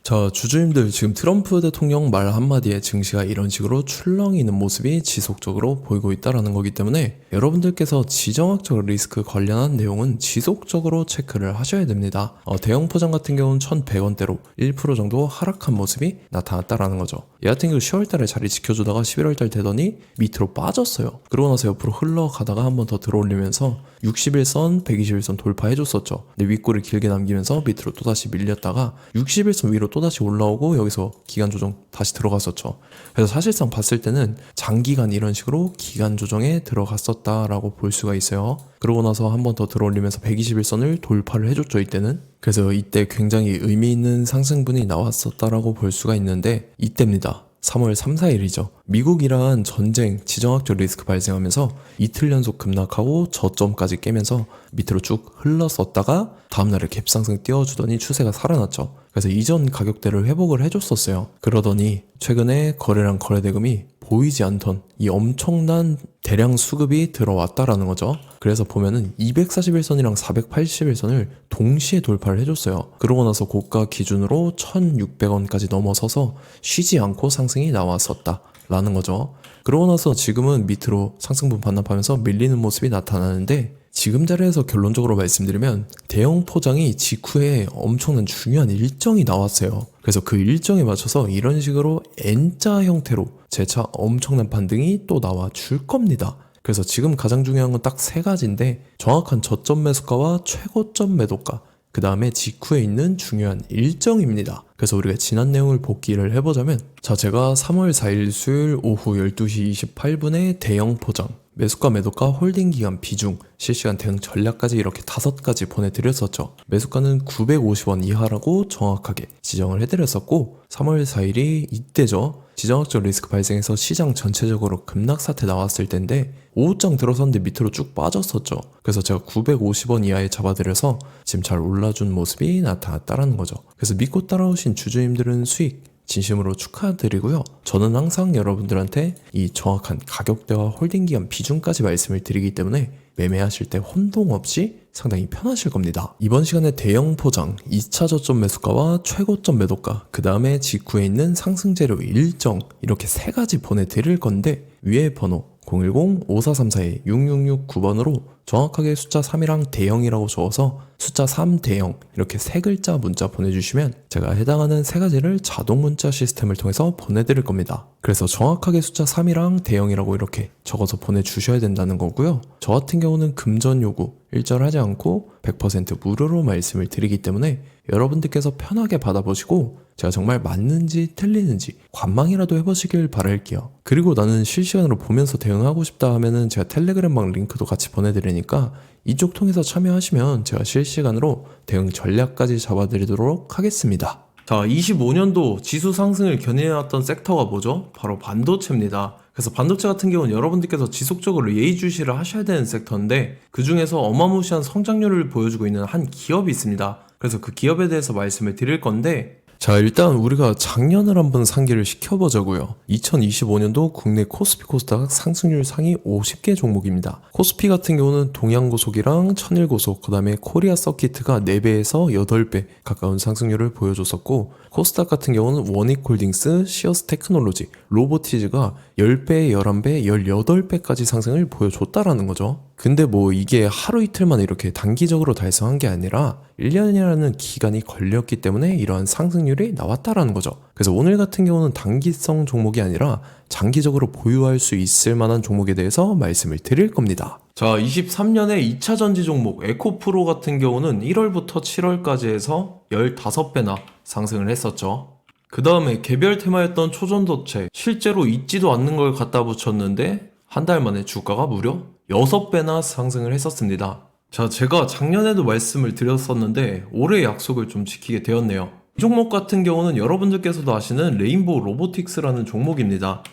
자, 주주님들 지금 트럼프 대통령 말 한마디에 증시가 이런 식으로 출렁이는 모습이 지속적으로 보이고 있다는 거기 때문에 여러분들께서 지정학적 리스크 관련한 내용은 지속적으로 체크를 하셔야 됩니다. 대형 포장 같은 경우는 1,100원대로 1% 정도 하락한 모습이 나타났다라는 거죠. 얘 같은 경우 10월달에 자리 지켜주다가 11월달 되더니 밑으로 빠졌어요. 그러고 나서 옆으로 흘러가다가 한 번 더 들어올리면서 61선, 121선 돌파해줬었죠. 근데 윗골을 길게 남기면서 밑으로 또다시 밀렸다가 61선 위로 또다시 올라오고 여기서 기간 조정 다시 들어갔었죠. 그래서 사실상 봤을 때는 장기간 이런 식으로 기간 조정에 들어갔었다라고 볼 수가 있어요. 그러고 나서 한 번 더 들어올리면서 121선을 돌파를 해줬죠, 이때는. 그래서 이때 굉장히 의미 있는 상승분이 나왔었다라고 볼 수가 있는데 이때입니다. 3월 3, 4일이죠. 미국-이란 전쟁 지정학적 리스크 발생하면서 이틀 연속 급락하고 저점까지 깨면서 밑으로 쭉 흘렀었다가 다음날에 갭상승 띄워주더니 추세가 살아났죠. 그래서 이전 가격대를 회복을 해줬었어요. 그러더니 최근에 거래량 거래대금이 보이지 않던 이 엄청난 대량 수급이 들어왔다라는 거죠. 그래서 보면은 241선이랑 481선을 동시에 돌파를 해줬어요. 그러고 나서 고가 기준으로 1,600원까지 넘어서서 쉬지 않고 상승이 나왔었다 라는 거죠. 그러고 나서 지금은 밑으로 상승분 반납하면서 밀리는 모습이 나타나는데 지금 자리에서 결론적으로 말씀드리면 대형 포장이 직후에 엄청난 중요한 일정이 나왔어요. 그래서 그 일정에 맞춰서 이런 식으로 N자 형태로 재차 엄청난 반등이 또 나와 줄 겁니다. 그래서 지금 가장 중요한 건 딱 세 가지인데 정확한 저점 매수가와 최고점 매도가, 그 다음에 직후에 있는 중요한 일정입니다. 그래서 우리가 지난 내용을 복기를 해보자면 제가 3월 4일 수요일 오후 12시 28분에 대형 포장 매수가 매도가 홀딩 기간 비중 실시간 대응 전략까지 이렇게 5가지 보내드렸었죠. 매수가는 950원 이하라고 정확하게 지정을 해드렸었고 3월 4일이 이때죠. 지정학적 리스크 발생해서 시장 전체적으로 급락 사태 나왔을 텐데 오후장 들어섰는데 밑으로 쭉 빠졌었죠. 그래서 제가 950원 이하에 잡아드려서 지금 잘 올라준 모습이 나타났다는 거죠. 그래서 믿고 따라오신 주주님들은 수익 진심으로 축하드리고요. 저는 항상 여러분들한테 이 정확한 가격대와 홀딩기간 비중까지 말씀을 드리기 때문에 매매하실 때 혼동 없이 상당히 편하실 겁니다. 이번 시간에 대형 포장 2차 저점 매수가와 최고점 매도가, 그 다음에 직후에 있는 상승재료 일정 이렇게 세 가지 보내드릴 건데 위에 번호 010-5434-6669번으로 정확하게 숫자 3이랑 대형이라고 적어서 숫자 3 대형 이렇게 세 글자 문자 보내주시면 제가 해당하는 세 가지를 자동 문자 시스템을 통해서 보내드릴 겁니다. 그래서 정확하게 숫자 3이랑 대형이라고 이렇게 적어서 보내주셔야 된다는 거고요. 저 같은 경우는 금전 요구 일절하지 않고 100% 무료로 말씀을 드리기 때문에 여러분들께서 편하게 받아보시고 제가 정말 맞는지 틀리는지 관망이라도 해보시길 바랄게요. 그리고 나는 실시간으로 보면서 대응하고 싶다 하면은 제가 텔레그램방 링크도 같이 보내드리니까 이쪽 통해서 참여하시면 제가 실시간으로 대응 전략까지 잡아드리도록 하겠습니다. 자, 25년도 지수 상승을 견인해왔던 섹터가 뭐죠? 바로 반도체입니다. 그래서 반도체 같은 경우는 여러분들께서 지속적으로 예의주시를 하셔야 되는 섹터인데 그 중에서 어마무시한 성장률을 보여주고 있는 한 기업이 있습니다. 그래서 그 기업에 대해서 말씀을 드릴 건데 자, 일단 우리가 작년을 한번 상기를 시켜보자고요. 2025년도 국내 코스피 코스닥 상승률 상위 50개 종목입니다. 코스피 같은 경우는 동양고속이랑 천일고속, 그 다음에 코리아 서키트가 4배에서 8배 가까운 상승률을 보여줬었고 코스닥 같은 경우는 원익홀딩스, 시어스 테크놀로지, 로보티즈가 10배, 11배, 18배까지 상승을 보여줬다라는 거죠. 근데 뭐 이게 하루 이틀만 이렇게 단기적으로 달성한 게 아니라 1년이라는 기간이 걸렸기 때문에 이러한 상승률이 나왔다라는 거죠. 그래서 오늘 같은 경우는 단기성 종목이 아니라 장기적으로 보유할 수 있을 만한 종목에 대해서 말씀을 드릴 겁니다. 자, 23년에 2차 전지 종목 에코프로 같은 경우는 1월부터 7월까지 해서 15배나 상승을 했었죠. 그 다음에 개별 테마였던 초전도체 실제로 있지도 않는 걸 갖다 붙였는데 한 달 만에 주가가 무려 6배나 상승을 했었습니다. 자, 제가 작년에도 말씀을 드렸었는데 올해 약속을 좀 지키게 되었네요. 이 종목 같은 경우는 여러분들께서도 아시는 레인보우 로보틱스라는 종목입니다.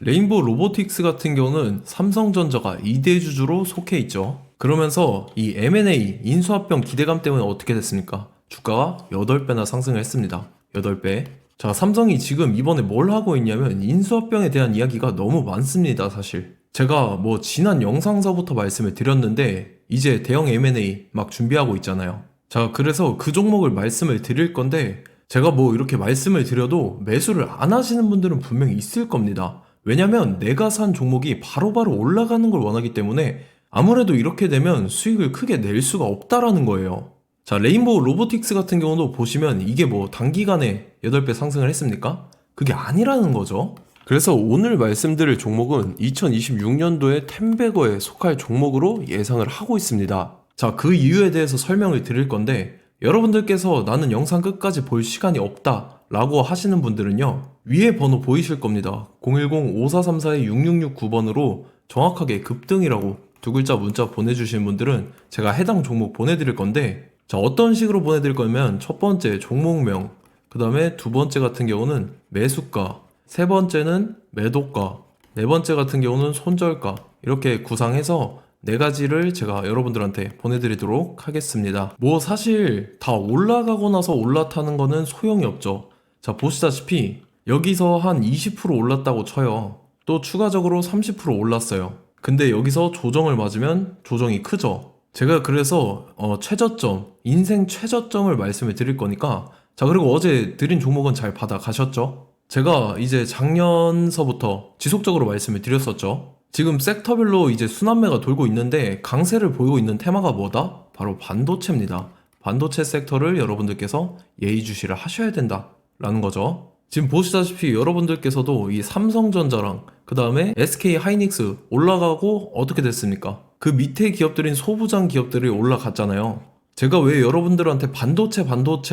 레인보우 로보틱스 같은 경우는 삼성전자가 2대 주주로 속해 있죠. 그러면서 이 M&A 인수합병 기대감 때문에 어떻게 됐습니까? 주가가 8배나 상승을 했습니다. 8배. 자, 삼성이 지금 이번에 뭘 하고 있냐면 인수합병에 대한 이야기가 너무 많습니다, 사실. 제가 뭐 지난 영상서부터 말씀을 드렸는데 이제 대형 M&A 막 준비하고 있잖아요. 자, 그래서 그 종목을 말씀을 드릴 건데 제가 뭐 이렇게 말씀을 드려도 매수를 안 하시는 분들은 분명히 있을 겁니다. 왜냐면 내가 산 종목이 바로바로 올라가는 걸 원하기 때문에 아무래도 이렇게 되면 수익을 크게 낼 수가 없다라는 거예요. 자, 레인보우 로보틱스 같은 경우도 보시면 이게 뭐 단기간에 8배 상승을 했습니까? 그게 아니라는 거죠. 그래서 오늘 말씀드릴 종목은 2026년도에 템베거에 속할 종목으로 예상을 하고 있습니다. 자, 그 이유에 대해서 설명을 드릴 건데 여러분들께서 나는 영상 끝까지 볼 시간이 없다 라고 하시는 분들은요, 위에 번호 보이실 겁니다. 010-5434-6669번으로 정확하게 급등이라고 두 글자 문자 보내주신 분들은 제가 해당 종목 보내드릴 건데, 자, 어떤 식으로 보내드릴 거냐면 첫 번째 종목명, 그 다음에 두 번째 같은 경우는 매수가, 세 번째는 매도가, 네 번째 같은 경우는 손절가, 이렇게 구상해서 네 가지를 제가 여러분들한테 보내드리도록 하겠습니다. 뭐 사실 다 올라가고 나서 올라타는 거는 소용이 없죠. 자, 보시다시피 여기서 한 20% 올랐다고 쳐요. 또 추가적으로 30% 올랐어요. 근데 여기서 조정을 맞으면 조정이 크죠. 제가 그래서 최저점, 인생 최저점을 말씀을 드릴 거니까, 자, 그리고 어제 드린 종목은 잘 받아가셨죠? 제가 이제 작년서부터 지속적으로 말씀을 드렸었죠. 지금 섹터별로 이제 순환매가 돌고 있는데 강세를 보이고 있는 테마가 뭐다? 바로 반도체입니다. 반도체 섹터를 여러분들께서 예의주시를 하셔야 된다라는 거죠. 지금 보시다시피 여러분들께서도 이 삼성전자랑 그 다음에 SK 하이닉스 올라가고 어떻게 됐습니까? 그 밑에 기업들인 소부장 기업들이 올라갔잖아요. 제가 왜 여러분들한테 반도체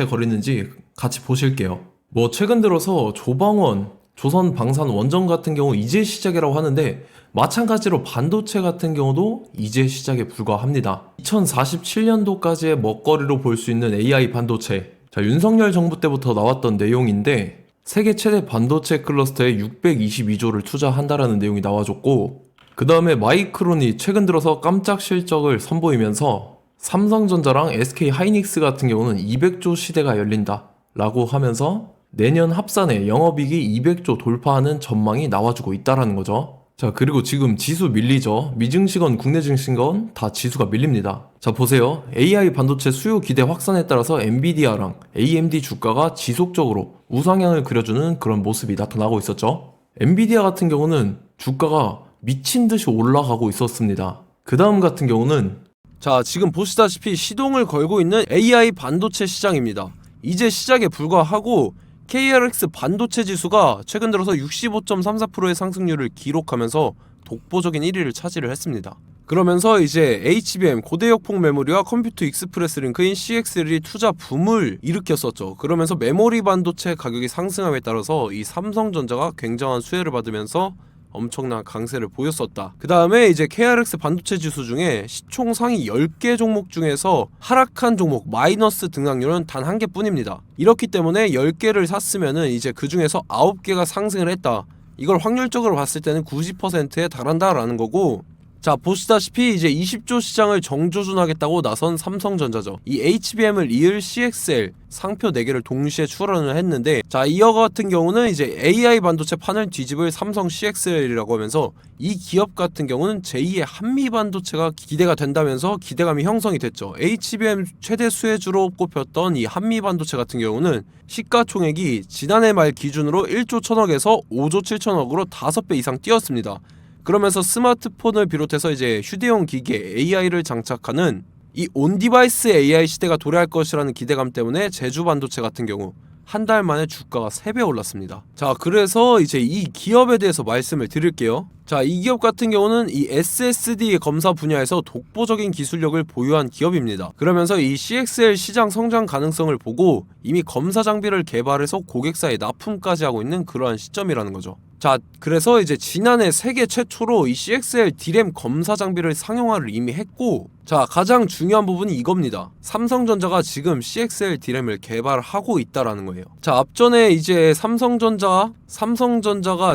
거리는지 같이 보실게요. 뭐 최근 들어서 조방원, 조선방산원전 같은 경우 이제 시작이라고 하는데 마찬가지로 반도체 같은 경우도 이제 시작에 불과합니다. 2047년도까지의 먹거리로 볼 수 있는 AI 반도체. 자, 윤석열 정부 때부터 나왔던 내용인데 세계 최대 반도체 클러스터에 622조를 투자한다라는 내용이 나와줬고, 그 다음에 마이크론이 최근 들어서 깜짝 실적을 선보이면서 삼성전자랑 SK 하이닉스 같은 경우는 200조 시대가 열린다 라고 하면서 내년 합산에 영업이익이 200조 돌파하는 전망이 나와주고 있다라는 거죠. 자, 그리고 지금 지수 밀리죠. 미증시건 국내 증시건 다 지수가 밀립니다. 자, 보세요. AI 반도체 수요 기대 확산에 따라서 엔비디아랑 AMD 주가가 지속적으로 우상향을 그려주는 그런 모습이 나타나고 있었죠. 엔비디아 같은 경우는 주가가 미친 듯이 올라가고 있었습니다. 그 다음 같은 경우는, 자, 지금 보시다시피 시동을 걸고 있는 AI 반도체 시장입니다. 이제 시작에 불과하고 KRX 반도체 지수가 최근 들어서 65.34%의 상승률을 기록하면서 독보적인 1위를 차지를 했습니다. 그러면서 이제 HBM 고대역폭 메모리와 컴퓨터 익스프레스 링크인 CXL이 투자 붐을 일으켰었죠. 그러면서 메모리 반도체 가격이 상승함에 따라서 이 삼성전자가 굉장한 수혜를 받으면서 엄청난 강세를 보였었다. 그 다음에 이제 KRX 반도체 지수 중에 시총 상위 10개 종목 중에서 하락한 종목 마이너스 등락률은 단 1개뿐입니다. 이렇기 때문에 10개를 샀으면은 이제 그 중에서 9개가 상승을 했다. 이걸 확률적으로 봤을 때는 90%에 달한다라는 거고, 자, 보시다시피 이제 20조 시장을 정조준하겠다고 나선 삼성전자죠. 이 HBM을 이을 CXL 상표 4개를 동시에 출원을 했는데, 자, 이어 같은 경우는 이제 AI 반도체 판을 뒤집을 삼성 CXL이라고 하면서 이 기업 같은 경우는 제2의 한미 반도체가 기대가 된다면서 기대감이 형성이 됐죠. HBM 최대 수혜주로 꼽혔던 이 한미 반도체 같은 경우는 시가총액이 지난해 말 기준으로 1조 1000억에서 5조 7천억으로 5배 이상 뛰었습니다. 그러면서 스마트폰을 비롯해서 이제 휴대용 기기에 AI를 장착하는 이 온디바이스 AI 시대가 도래할 것이라는 기대감 때문에 제주 반도체 같은 경우 한 달 만에 주가가 3배 올랐습니다. 자, 그래서 이제 이 기업에 대해서 말씀을 드릴게요. 자, 이 기업 같은 경우는 이 SSD 검사 분야에서 독보적인 기술력을 보유한 기업입니다. 그러면서 이 CXL 시장 성장 가능성을 보고 이미 검사 장비를 개발해서 고객사에 납품까지 하고 있는 그러한 시점이라는 거죠. 자, 그래서 이제 지난해 세계 최초로 이 CXL D램 검사 장비를 상용화를 이미 했고, 자, 가장 중요한 부분이 이겁니다. 삼성전자가 지금 CXL D램을 개발하고 있다라는 거예요. 자, 앞전에 이제 삼성전자가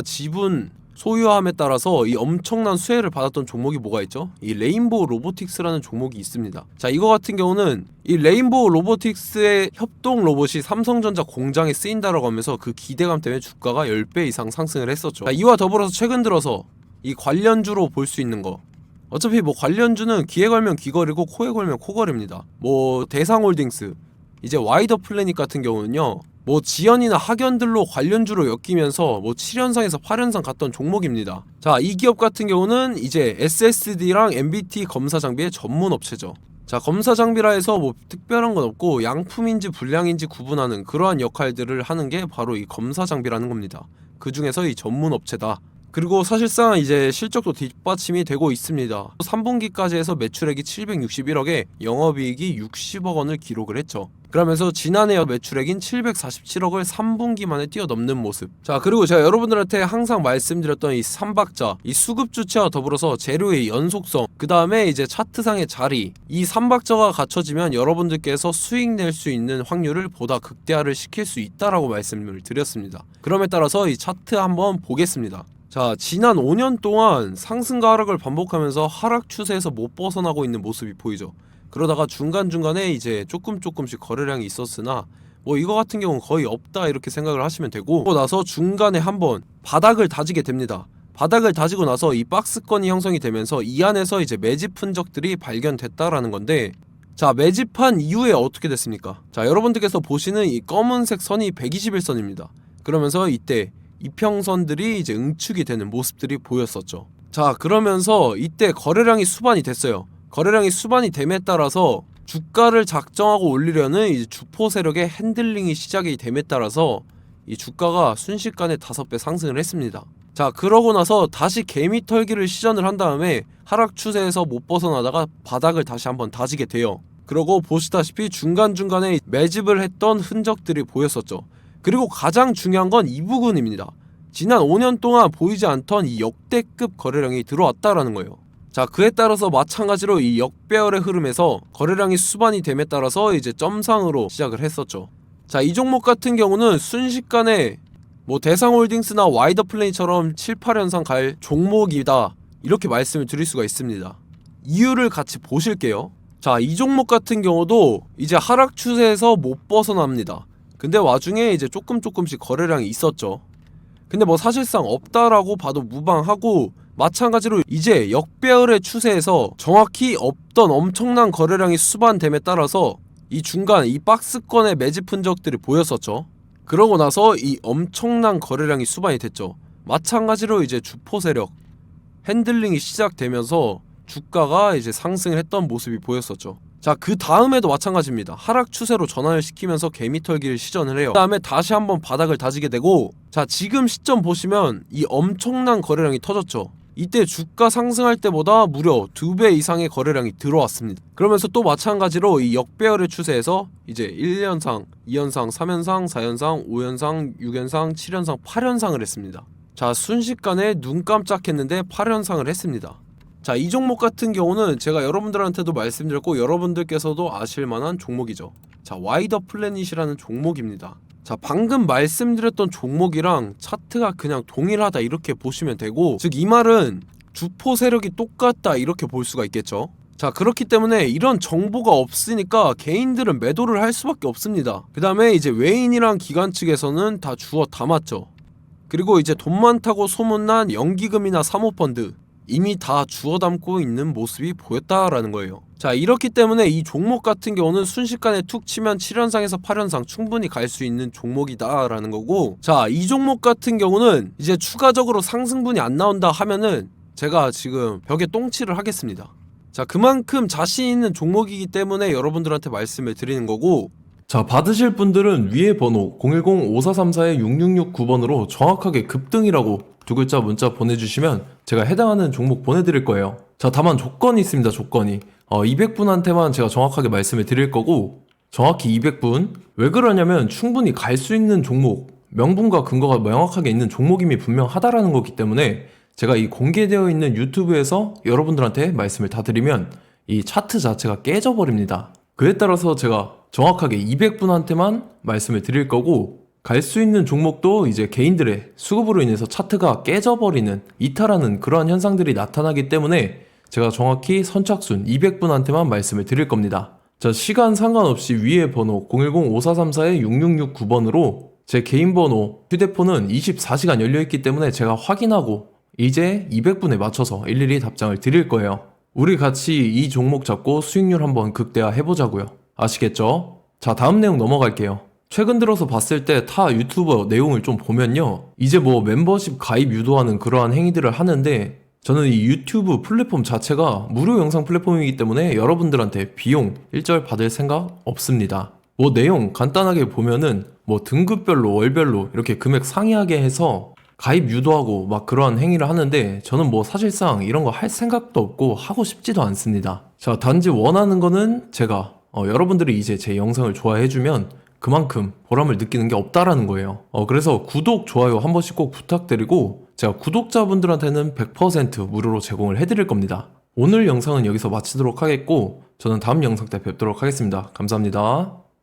지분 소유함에 따라서 이 엄청난 수혜를 받았던 종목이 뭐가 있죠? 이 레인보우 로보틱스라는 종목이 있습니다. 자, 이거 같은 경우는 이 레인보우 로보틱스의 협동 로봇이 삼성전자 공장에 쓰인다라고 하면서 그 기대감 때문에 주가가 10배 이상 상승을 했었죠. 자, 이와 더불어서 최근 들어서 이 관련주로 볼 수 있는 거, 어차피 뭐 관련주는 귀에 걸면 귀걸이고 코에 걸면 코걸입니다. 뭐 대상홀딩스, 이제 와이더 플래닛 같은 경우는요, 뭐 지연이나 학연들로 관련주로 엮이면서 뭐 7연상에서 8연상 갔던 종목입니다. 자, 이 기업 같은 경우는 이제 SSD랑 MBT 검사 장비의 전문 업체죠. 자, 검사 장비라 해서 뭐 특별한 건 없고 양품인지 불량인지 구분하는 그러한 역할들을 하는 게 바로 이 검사 장비라는 겁니다. 그 중에서 이 전문 업체다. 그리고 사실상 이제 실적도 뒷받침이 되고 있습니다. 3분기까지 해서 매출액이 761억에 영업이익이 60억 원을 기록을 했죠. 그러면서 지난해 매출액인 747억을 3분기 만에 뛰어넘는 모습. 자, 그리고 제가 여러분들한테 항상 말씀드렸던 이 3박자, 이 수급 주체와 더불어서 재료의 연속성, 그 다음에 이제 차트상의 자리, 이 3박자가 갖춰지면 여러분들께서 수익 낼 수 있는 확률을 보다 극대화를 시킬 수 있다라고 말씀을 드렸습니다. 그럼에 따라서 이 차트 한번 보겠습니다. 자, 지난 5년 동안 상승과 하락을 반복하면서 하락 추세에서 못 벗어나고 있는 모습이 보이죠. 그러다가 중간중간에 이제 조금씩 거래량이 있었으나 뭐 이거 같은 경우는 거의 없다 이렇게 생각을 하시면 되고, 그러고 나서 중간에 한번 바닥을 다지게 됩니다. 바닥을 다지고 나서 이 박스권이 형성이 되면서 이 안에서 이제 매집 흔적들이 발견됐다라는 건데, 자, 매집한 이후에 어떻게 됐습니까? 자, 여러분들께서 보시는 이 검은색 선이 121선입니다. 그러면서 이때 이평선들이 이제 응축이 되는 모습들이 보였었죠. 자, 그러면서 이때 거래량이 수반이 됐어요. 거래량이 수반이 됨에 따라서 주가를 작정하고 올리려는 이제 주포 세력의 핸들링이 시작이 됨에 따라서 이 주가가 순식간에 5배 상승을 했습니다. 자, 그러고 나서 다시 개미 털기를 시전을 한 다음에 하락 추세에서 못 벗어나다가 바닥을 다시 한번 다지게 돼요. 그러고 보시다시피 중간중간에 매집을 했던 흔적들이 보였었죠. 그리고 가장 중요한 건 이 부분입니다. 지난 5년 동안 보이지 않던 이 역대급 거래량이 들어왔다라는 거예요. 자, 그에 따라서 마찬가지로 이 역배열의 흐름에서 거래량이 수반이 됨에 따라서 이제 점상으로 시작을 했었죠. 자, 이 종목 같은 경우는 순식간에 뭐 대상홀딩스나 와이더플레이처럼 7, 8연상 갈 종목이다 이렇게 말씀을 드릴 수가 있습니다. 이유를 같이 보실게요. 자, 이 종목 같은 경우도 이제 하락 추세에서 못 벗어납니다. 근데 와중에 이제 조금씩 거래량이 있었죠. 근데 뭐 사실상 없다라고 봐도 무방하고, 마찬가지로 이제 역배열의 추세에서 정확히 없던 엄청난 거래량이 수반됨에 따라서 이 중간 이 박스권의 매집 흔적들이 보였었죠. 그러고 나서 이 엄청난 거래량이 수반이 됐죠. 마찬가지로 이제 주포 세력 핸들링이 시작되면서 주가가 이제 상승을 했던 모습이 보였었죠. 자, 그 다음에도 마찬가지입니다. 하락 추세로 전환을 시키면서 개미털기를 시전을 해요. 그 다음에 다시 한번 바닥을 다지게 되고, 자, 지금 시점 보시면 이 엄청난 거래량이 터졌죠. 이때 주가 상승할 때보다 무려 2배 이상의 거래량이 들어왔습니다. 그러면서 또 마찬가지로 이 역배열의 추세에서 이제 1연상, 2연상, 3연상, 4연상, 5연상, 6연상, 7연상, 8연상을 했습니다. 자, 순식간에 눈 깜짝했는데 8연상을 했습니다. 자, 이 종목 같은 경우는 제가 여러분들한테도 말씀드렸고 여러분들께서도 아실만한 종목이죠. 자, 와이더 플래닛이라는 종목입니다. 자, 방금 말씀드렸던 종목이랑 차트가 그냥 동일하다 이렇게 보시면 되고, 즉 이 말은 주포 세력이 똑같다 이렇게 볼 수가 있겠죠. 자, 그렇기 때문에 이런 정보가 없으니까 개인들은 매도를 할 수밖에 없습니다. 그 다음에 이제 외인이랑 기관 측에서는 다 주워 담았죠. 그리고 이제 돈 많다고 소문난 연기금이나 사모펀드 이미 다 주워 담고 있는 모습이 보였다라는 거예요. 자, 이렇기 때문에 이 종목 같은 경우는 순식간에 툭 치면 7연상에서 8연상 충분히 갈 수 있는 종목이다 라는 거고, 자, 이 종목 같은 경우는 이제 추가적으로 상승분이 안 나온다 하면은 제가 지금 벽에 똥칠을 하겠습니다. 자, 그만큼 자신 있는 종목이기 때문에 여러분들한테 말씀을 드리는 거고, 자, 받으실 분들은 위에 번호 010-5434-6669번으로 정확하게 급등이라고 두 글자 문자 보내주시면 제가 해당하는 종목 보내드릴 거예요. 자, 다만 조건이 있습니다. 조건이 200분한테만 제가 정확하게 말씀을 드릴 거고, 정확히 200분. 왜 그러냐면 충분히 갈 수 있는 종목, 명분과 근거가 명확하게 있는 종목임이 분명하다라는 거기 때문에 제가 이 공개되어 있는 유튜브에서 여러분들한테 말씀을 다 드리면 이 차트 자체가 깨져버립니다. 그에 따라서 제가 정확하게 200분한테만 말씀을 드릴 거고, 갈 수 있는 종목도 이제 개인들의 수급으로 인해서 차트가 깨져버리는, 이탈하는 그러한 현상들이 나타나기 때문에 제가 정확히 선착순 200분한테만 말씀을 드릴 겁니다. 자, 시간 상관없이 위에 번호 010-5434-6669번으로 제 개인 번호, 휴대폰은 24시간 열려있기 때문에 제가 확인하고 이제 200분에 맞춰서 일일이 답장을 드릴 거예요. 우리 같이 이 종목 잡고 수익률 한번 극대화 해보자고요. 아시겠죠? 자, 다음 내용 넘어갈게요. 최근 들어서 봤을 때 타 유튜버 내용을 좀 보면요. 이제 뭐 멤버십 가입 유도하는 그러한 행위들을 하는데 저는 이 유튜브 플랫폼 자체가 무료 영상 플랫폼이기 때문에 여러분들한테 비용 일절 받을 생각 없습니다. 뭐 내용 간단하게 보면은 뭐 등급별로 월별로 이렇게 금액 상이하게 해서 가입 유도하고 막 그러한 행위를 하는데 저는 뭐 사실상 이런 거 할 생각도 없고 하고 싶지도 않습니다. 자, 단지 원하는 거는 제가 여러분들이 이제 제 영상을 좋아해주면 그만큼 보람을 느끼는 게 없다라는 거예요. 그래서 구독, 좋아요 한 번씩 꼭 부탁드리고 제가 구독자분들한테는 100% 무료로 제공을 해드릴 겁니다. 오늘 영상은 여기서 마치도록 하겠고 저는 다음 영상 때 뵙도록 하겠습니다. 감사합니다.